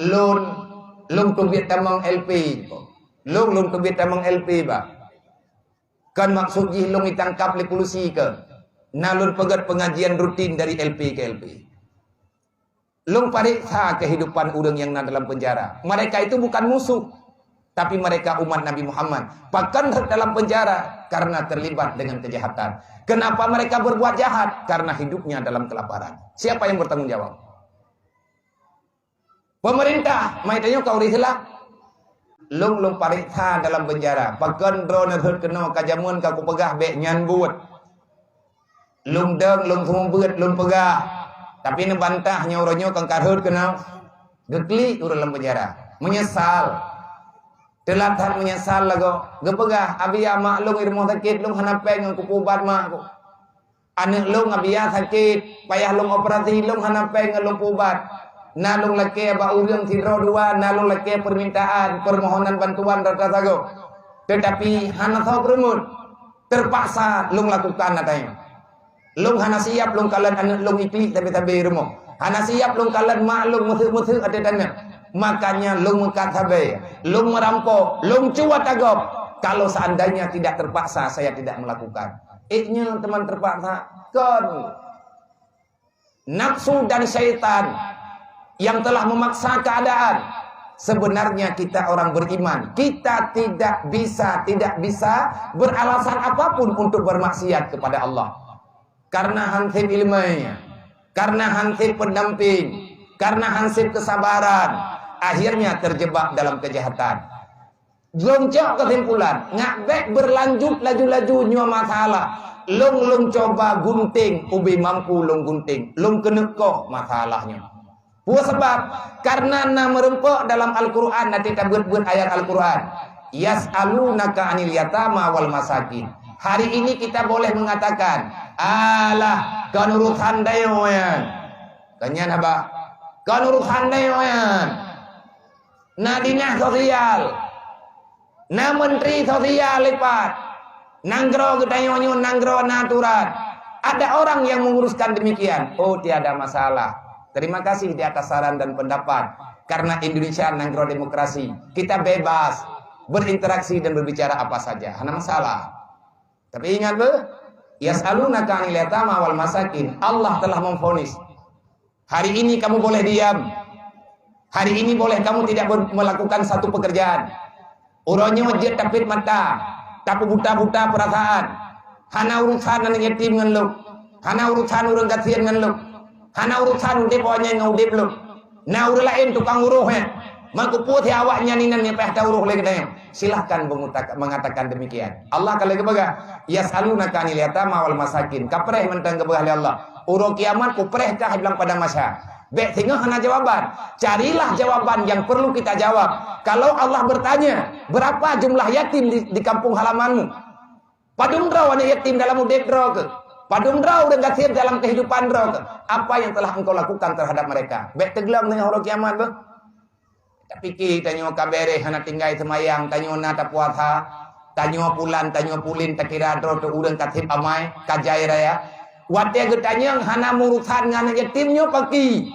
lun lung tu biat tamang LP lung tu biat tamang LP ba kan maksud jih lung ditangkap oleh polisi ke nalun pegat pengajian rutin dari LP ke LP lung pariksa kehidupan orang yang dalam penjara. Mereka itu bukan musuh, tapi mereka umat Nabi Muhammad. Bahkan dalam penjara karena terlibat dengan kejahatan. Kenapa mereka berbuat jahat? Karena hidupnya dalam kelaparan. Siapa yang bertanggung jawab? Pemerintah. Maitanya kau rihilah. Lung pariksa dalam penjara. Bahkan drone kena kajamun kau pegah bek nyan buat. Lung deng, lung semua buat, lung pegah. Tapi ini bantahnya orangnya kang karhut kena gekli urang dalam penjara. Menyesal. Telatan menyesal lagu. Gepegah abia mak lung di rumah sakit lung hanapeng ngan kupubat mak ku. Anak lung abia sakit, payah lung operasi lung hanapeng ngan lung pubat. Nalung laki aba urang sidro dua, nalung laki permintaan, permohonan bantuan rata sago. Tetapi hana tahu berumur. Terpaksa lung lakukan katanya. Lung hana siap lung kalan anak lung ikli tapi rumah. Hana siap lung kalan mak lung musuh ada tanah. Makanya lung mengkat sabai, lung merampok, lung cuat agop. Kalau seandainya tidak terpaksa saya tidak melakukan. Iknya teman terpaksa kan. Nafsu dan syaitan yang telah memaksa keadaan. Sebenarnya kita orang beriman, kita tidak bisa beralasan apapun untuk bermaksiat kepada Allah. Karena hansip ilmunya, karena hansip pendamping, karena hansip kesabaran, akhirnya terjebak dalam kejahatan. Loncok kesimpulan, ngabek berlanjut laju-laju nyua masalah. Lung coba gunting, ubi mampu lung gunting, lung kenekoh masalahnya. Buat sebab karena merempok dalam Al-Quran, nanti kita buat ayat Al-Quran. Yas'alunaka anil yatama wal masakin. Hari ini kita boleh mengatakan, alah, kan urusan dayoyan. Kanyan apa? Kan urusan dayoyan. Na dinas sosial. Na menteri sosial lipat. Nanggro gedayonyo, nanggro natural. Ada orang yang menguruskan demikian. Oh, tiada masalah. Terima kasih di atas saran dan pendapat. Karena Indonesia nanggro demokrasi. Kita bebas berinteraksi dan berbicara apa saja. Hana masalah. Tapi ingat be, yas'alunaka 'anil yatama wal masakin. Allah telah memvonis. Hari ini kamu boleh diam. Hari ini boleh kamu tidak melakukan satu pekerjaan. Urangnya wajib tapit mata, tapi buta-buta perasaan. Hana urusan anak yatim ngan lu. Hana urusan urang kasihan ngan lu. Hana urusan udip wanya ngaudip lu. Na urang lain tukang uruhnya. Maka putih awaknya ninannya peh tauruh lagi dayang. Silahkan mengatakan demikian. Allah kalau kebaga yas'alunaka 'anil yatama wal masakin. Kapreh mentang kebaga Allah. Urang kiamat ku preh cah bilang pada masa. Bek tinggal hana jawaban. Carilah jawaban yang perlu kita jawab. Kalau Allah bertanya, berapa jumlah yatim di kampung halamanmu? Padumdraw anak yatim dalam udep draw ke? Padumdraw dan gasir dalam kehidupan draw ke? Apa yang telah engkau lakukan terhadap mereka? Bek teglam dengan orang kiamat be? Pikir tanyo kabere hana tinggai semayang, tanyo nata puasa, tanyo pulan, tanyo pulin takira dro tu urang katip amai kajai raya. Wate getanya hana murusan ngana yatimnyo paki.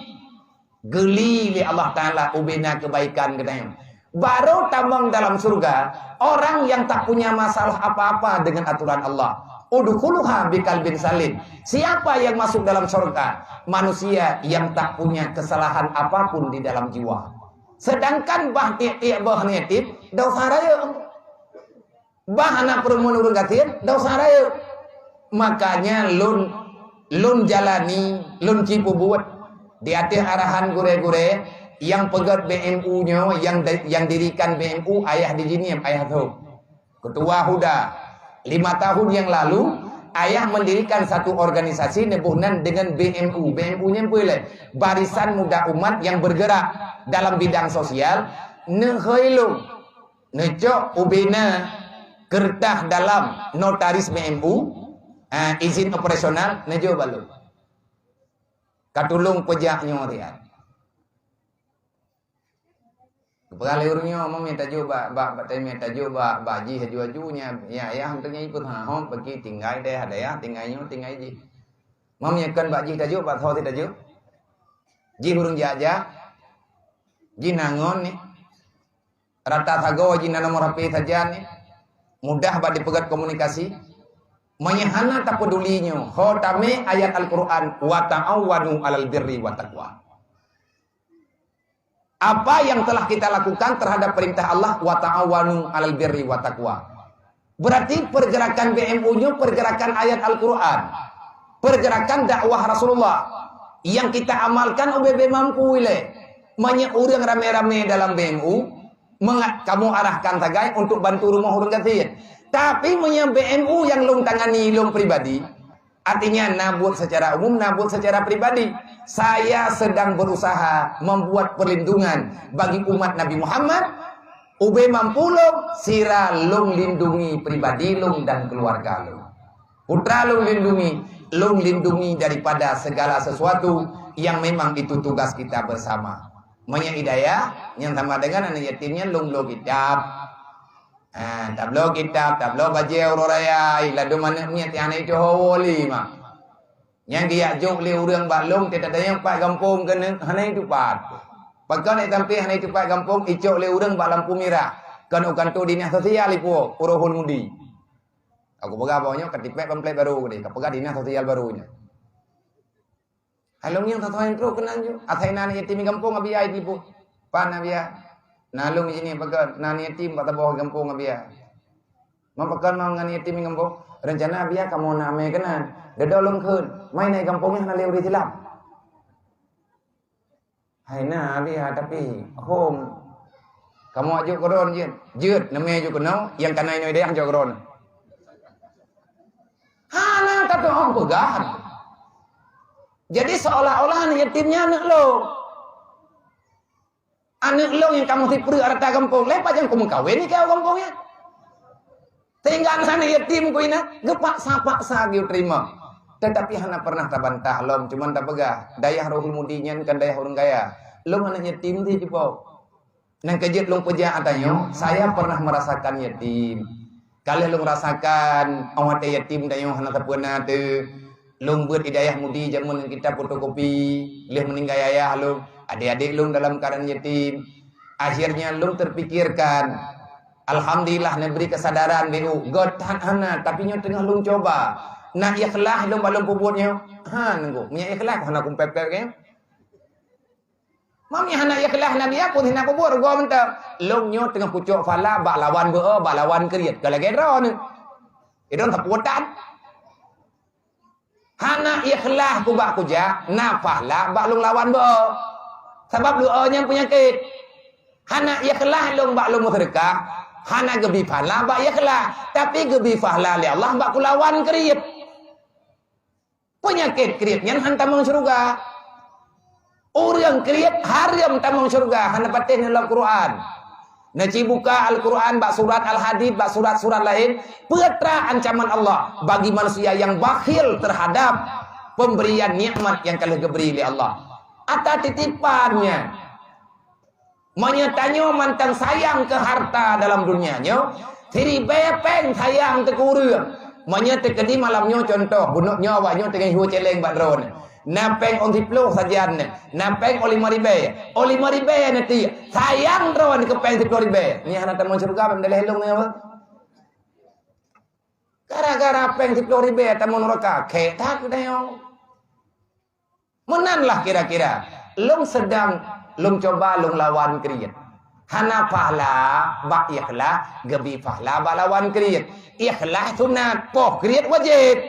Geli li Allah Taala ubina kebaikan getanya. Baru tambang dalam surga orang yang tak punya masalah apa-apa dengan aturan Allah. Udkhuluha biqalbin salim. Siapa yang masuk dalam surga? Manusia yang tak punya kesalahan apapun di dalam jiwa. Sedangkan bah tiap bah netif dosa raya. Bah anak perempuan urang gatir dosa raya. Makanya lun jalani, lun cipu buat di atas arahan gure-gure yang pegat BMU-nya yang dirikan BMU ayah di sini ayah tuh. Ketua Huda 5 tahun yang lalu ayah mendirikan satu organisasi nebuhnan dengan BMU. BMU-nya boleh Barisan Muda Umat yang bergerak dalam bidang sosial. Neheilung necok ubina kertah dalam notaris BMU izin operasional nejo balu katulung pejaknya rian. Kepala urungnya mau minta coba, minta coba, baji haju-hajunya, ya hantarnya ikut hahom pergi tinggal deh ada ya, tinggalnya ji. Mau menyekan baji tajuk, pak thau tajuk, ji urung jaja, jinangon nih. Rata tagawa jina nomor HP saja nih. Mudah bak dipegat komunikasi. Menyehana tak pedulinya. Khotame ayat Al-Quran. Wa ta'awwanu alal birri wa taqwa. Apa yang telah kita lakukan terhadap perintah Allah, wa ta'awanu 'alal birri wa taqwa. Berarti pergerakan BMU-nya pergerakan ayat Al-Qur'an. Pergerakan dakwah Rasulullah yang kita amalkan UBB mampu ile. Banyak orang rame-rame dalam BMU, kamu arahkan tagai untuk bantu rumah orang gatin. Tapi punya BMU yang long tangani long pribadi, artinya nabut secara umum, nabut secara pribadi. Saya sedang berusaha membuat perlindungan bagi umat Nabi Muhammad. Ube mampu long, sira long lindungi pribadi long dan keluarga long. Putra long lindungi daripada segala sesuatu yang memang itu tugas kita bersama. Manya hidayah yang sama dengan anak yatimnya long kitab. Tablo kitab, tablo bajau raya, iladu mana punya tiana itu hawali mah. Yang dia jok le urang balong tidak ada yang pak kampung kena hanai itu pat. Pakai nak tampi hanai itu pak kampung icok le urang bak lampu merah. Kan ukan tu dinas sosial ipo urohun mudi. Aku pegang bawahnya ketipek pamflet baru ni. Kau pegang dinas sosial barunya. Halong yang tatuan pro kenan jo. Athai nan yatim kampung abi ai ipo. Pan abi. Nalung di sini pegang nan yatim bak tabah kampung abi. Mampakan mau ngan yatim kampung. Rencana abi kamu name kenan. Dedolong kun, main naik kampungnya nak lewat silap. Hai na dia tapi home. Kamu ajuk koron jut, namanya ajuk kenau yang kanai noi dia ajuk koron. Hana kata orang pegahan. Jadi seolah-olah anak yatimnya anak lo. Anak lo yang kamu tipri harta kampung, lepas yang kamu kawin ni kau kampungnya. Tinggal sana yatim ku ina, gepak sapak sagi terima. Tetapi hana pernah tabantah lom, cuman tak pegah. Dayah rohul mudinyan kan dayah orang kaya. Lom anak yatim di pau. Nang kejut lom peja atanyo, saya pernah merasakan yatim. Kalau lom merasakan awat yatim dayo hana tapuna tu. Lom buat hidayah mudi jamun kita fotokopi, leh meninggal ayah lom. Adik-adik lom dalam keadaan yatim. Akhirnya lom terpikirkan, alhamdulillah beri kesadaran BU. God hana tapi nyo tengah lom coba. Nak ikhlas lom balong puputnya. Nengko, punya ikhlas hana kumpepek ke. Mami hana ikhlas nabi aku hina puput go mentang. Lom nyo tengah pucuk fala bak lawan bak lawan kriat. Kalau gedro ni. Idon taputan. Hana ikhlas ku bak kuja, na fahla bak lom lawan Sebab doanya penyakit. Hana ikhlas lom bak lom sedekah. Hana gebi fahla bak ikhlas. Tapi gebi fahla li Allah bak kulawan kriat. Penyakit kriatnya han tamang surga. Orang kriat haram tamang surga. Han patih dalam Quran. Naci buka Al-Quran bak surat Al-Hadid bak surat-surat lain. Petra ancaman Allah bagi manusia yang bakhil terhadap pemberian nikmat yang telah diberi oleh Allah. Atau titipannya. Menyatanya mantang sayang ke harta dalam dunianya. Tiri bepeng sayang ke kurang. Menyata kedi malamnya contoh. Bunuh nyawanya tengah hiu celeng bak drone. Napeng on tiplo sajian. Napeng oli maribe. Oli maribe nanti. Sayang drone ke peng tiplo ribe. Ini anak teman surga benda lelong ni apa? Gara-gara peng tiplo ribe teman neraka. Ketak dayong. Menanlah kira-kira. Long sedang, long coba, long lawan kriat. Hana pahla, bak ikhlas, gebi pahla, bak lawan kriat. Ikhlas sunat, poh kriat wajib.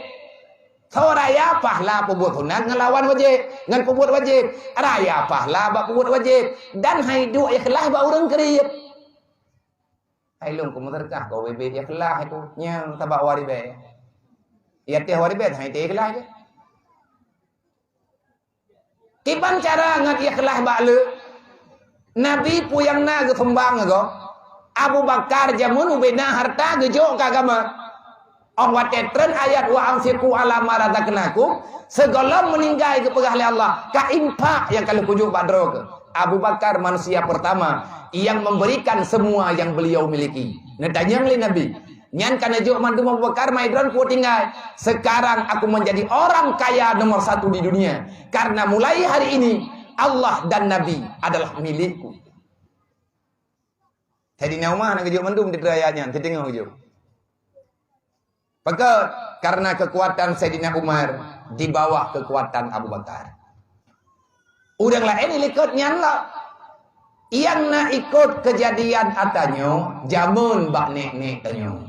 Raya pahla pembuat sunat, ngelawan wajib. Ngan pembuat wajib. Raya pahla, bak pembuat wajib. Dan haidu ikhlas, bak orang kriat. Hai long kumaterkah, kau bebe ikhlas itu. Yang tabak waribe. Ya teh waribe, hai teh ikhlas je. Kipan cara ngat ikhlas bakle Nabi puyang na ke sembang go Abu Bakar jamun ubena harta gejo kagama Allah tetren ayat wa amsiku ala marazaqnakum segala meninggal ke pegah Allah ka impak yang kalau kujuk badro ke Abu Bakar manusia pertama yang memberikan semua yang beliau miliki nadanya oleh Nabi nyan kana jo mantu Abu Bakar maidron ku tinggal. Sekarang aku menjadi orang kaya nomor 1 di dunia. Karena mulai hari ini Allah dan Nabi adalah milikku. Sayyidina Umar nak kejuk mendum di ayatnya, tengok kejuk. Maka karena kekuatan Sayyidina Umar di bawah kekuatan Abu Bakar. Udang lain ikutnya lah. Yang nak ikut kejadian atanyo, jamun bak nek-nek tanyo.